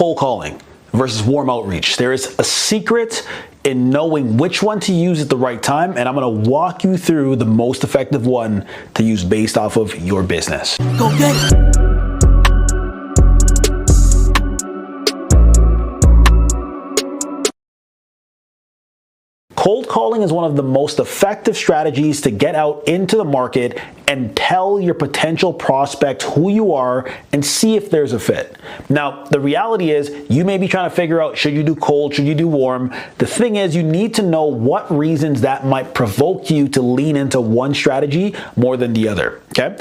cold calling versus warm outreach. There is a secret in knowing which one to use at the right time, and I'm gonna walk you through the most effective one to use based off of your business. Go get it! Cold calling is one of the most effective strategies to get out into the market and tell your potential prospect who you are and see if there's a fit. Now, the reality is you may be trying to figure out, should you do cold, should you do warm? The thing is, you need to know what reasons that might provoke you to lean into one strategy more than the other, okay?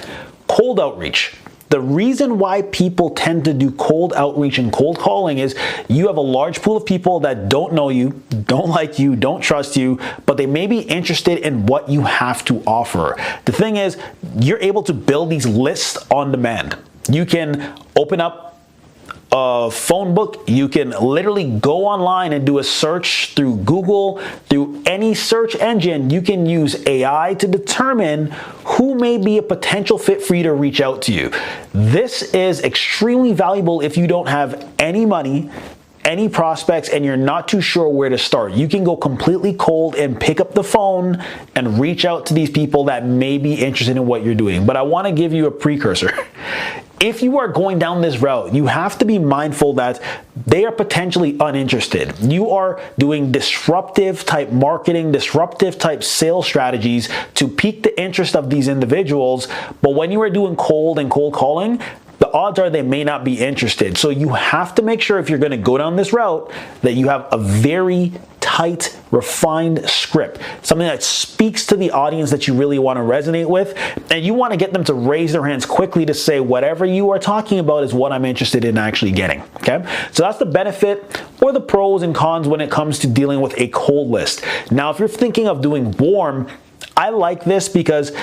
Cold outreach. The reason why people tend to do cold outreach and cold calling is you have a large pool of people that don't know you, don't like you, don't trust you, but they may be interested in what you have to offer. The thing is, you're able to build these lists on demand. You can open up a phone book, you can literally go online and do a search through Google, through any search engine. You can use AI to determine who may be a potential fit for you to reach out to you. This is extremely valuable if you don't have any money, any prospects, and you're not too sure where to start. You can go completely cold and pick up the phone and reach out to these people that may be interested in what you're doing. But I want to give you a precursor. If you are going down this route, you have to be mindful that they are potentially uninterested. You are doing disruptive type marketing, disruptive type sales strategies to pique the interest of these individuals. But when you are doing cold and cold calling, the odds are they may not be interested. So you have to make sure if you're going to go down this route that you have a very tight, refined script, something that speaks to the audience that you really want to resonate with, and you want to get them to raise their hands quickly to say whatever you are talking about is what I'm interested in actually getting, okay? So that's the benefit or the pros and cons when it comes to dealing with a cold list. Now, if you're thinking of doing warm, I like this because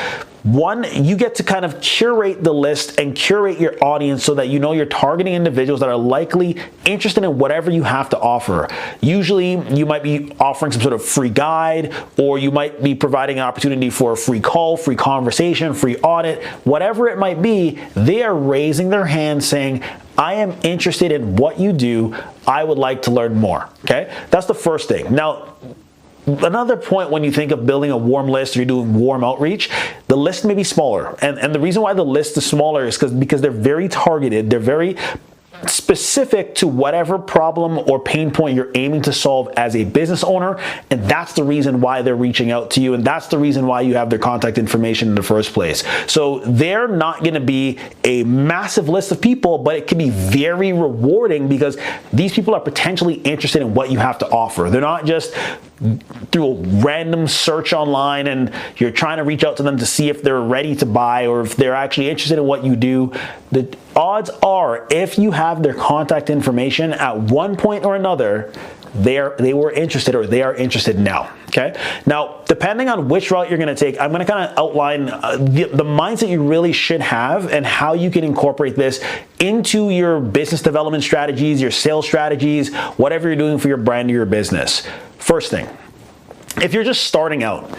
one, you get to kind of curate the list and curate your audience so that you know you're targeting individuals that are likely interested in whatever you have to offer. Usually, you might be offering some sort of free guide, or you might be providing an opportunity for a free call, free conversation, free audit, whatever it might be. They are raising their hand saying, I am interested in what you do. I would like to learn more, okay? That's the first thing. Now, another point when you think of building a warm list or you're doing warm outreach, the list may be smaller. And the reason why the list is smaller is because they're very targeted. They're very specific to whatever problem or pain point you're aiming to solve as a business owner, and that's the reason why they're reaching out to you, and that's the reason why you have their contact information in the first place. So they're not going to be a massive list of people, but it can be very rewarding because these people are potentially interested in what you have to offer. They're not just through a random search online and you're trying to reach out to them to see if they're ready to buy or if they're actually interested in what you do. The odds are, if you have their contact information at one point or another, they were interested or they are interested now, okay? Now, depending on which route you're gonna take, I'm gonna kind of outline the mindset you really should have and how you can incorporate this into your business development strategies, your sales strategies, whatever you're doing for your brand or your business. First thing, if you're just starting out,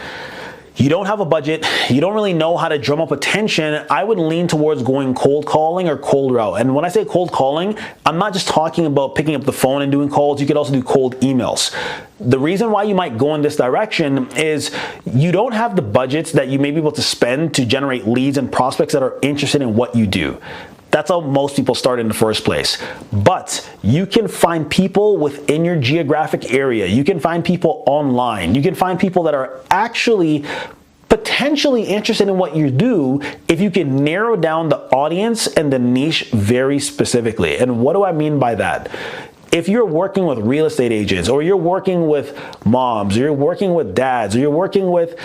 you don't have a budget, you don't really know how to drum up attention, I would lean towards going cold calling or cold route. And when I say cold calling, I'm not just talking about picking up the phone and doing calls. You could also do cold emails. The reason why you might go in this direction is you don't have the budgets that you may be able to spend to generate leads and prospects that are interested in what you do. That's how most people start in the first place. But you can find people within your geographic area. You can find people online. You can find people that are actually potentially interested in what you do if you can narrow down the audience and the niche very specifically. And what do I mean by that? If you're working with real estate agents, or you're working with moms, or you're working with dads, or you're working with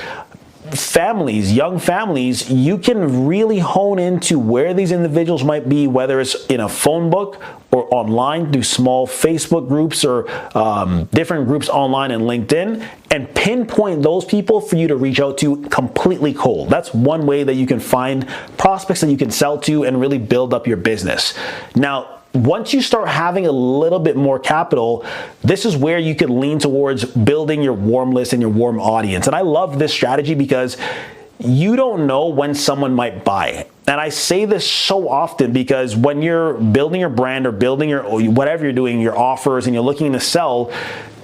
families, young families, you can really hone into where these individuals might be, whether it's in a phone book or online through small Facebook groups or different groups online and LinkedIn, and pinpoint those people for you to reach out to completely cold. That's one way that you can find prospects that you can sell to and really build up your business. Now, once you start having a little bit more capital, this is where you can lean towards building your warm list and your warm audience. And I love this strategy because you don't know when someone might buy. And I say this so often because when you're building your brand or building your, or whatever you're doing, your offers, and you're looking to sell,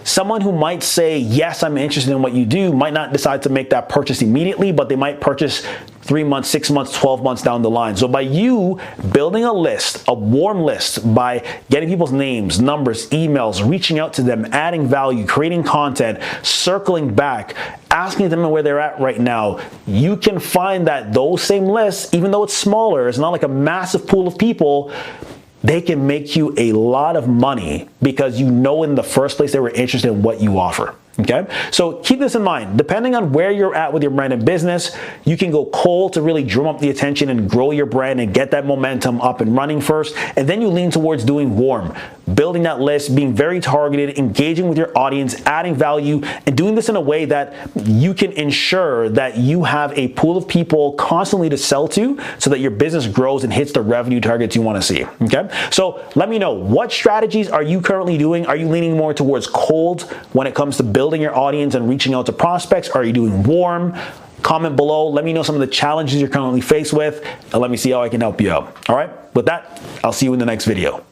someone who might say, yes, I'm interested in what you do, might not decide to make that purchase immediately, but they might purchase 3 months, 6 months, 12 months down the line. So by you building a list, a warm list, by getting people's names, numbers, emails, reaching out to them, adding value, creating content, circling back, asking them where they're at right now, you can find that those same lists, even though it's smaller, it's not like a massive pool of people, they can make you a lot of money because you know in the first place they were interested in what you offer. Okay, so keep this in mind. Depending on where you're at with your brand and business, you can go cold to really drum up the attention and grow your brand and get that momentum up and running first, and then you lean towards doing warm, building that list, being very targeted, engaging with your audience, adding value, and doing this in a way that you can ensure that you have a pool of people constantly to sell to so that your business grows and hits the revenue targets you want to see. Okay, so let me know, what strategies are you currently doing? Are you leaning more towards cold when it comes to building your audience and reaching out to prospects? Are you doing warm? Comment below. Let me know some of the challenges you're currently faced with, and let me see how I can help you out. All right, with that, I'll see you in the next video.